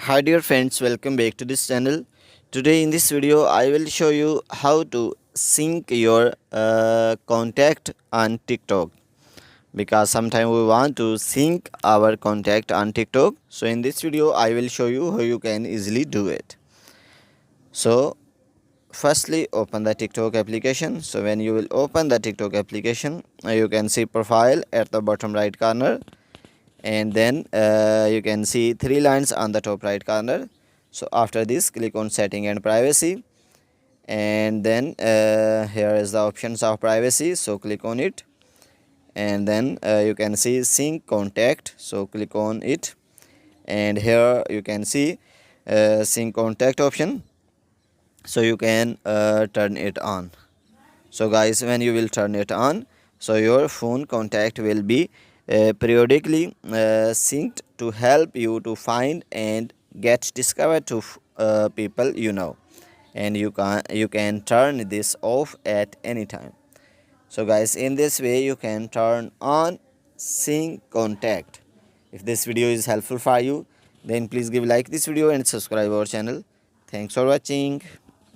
Hi dear friends, welcome back to this channel. Today in this video I will show you how to sync your contact on TikTok, because sometimes we want to sync our contact on TikTok. So in this video I will show you how you can easily do it. So firstly open the TikTok application. So when you will open the TikTok application, you can see profile at the bottom right corner, and then you can see three lines on the top right corner. So after this, click on setting and privacy, and then here is the options of privacy, so click on it, and then you can see sync contact, so click on it, and here you can see sync contact option, so you can turn it on. So guys, when you will turn it on, so your phone contact will be periodically synced to help you to find and get discovered to people you know, and you can turn this off at any time. So guys, in this way you can turn on sync contact. If this video is helpful for you, then please give like this video and subscribe our channel. Thanks for watching.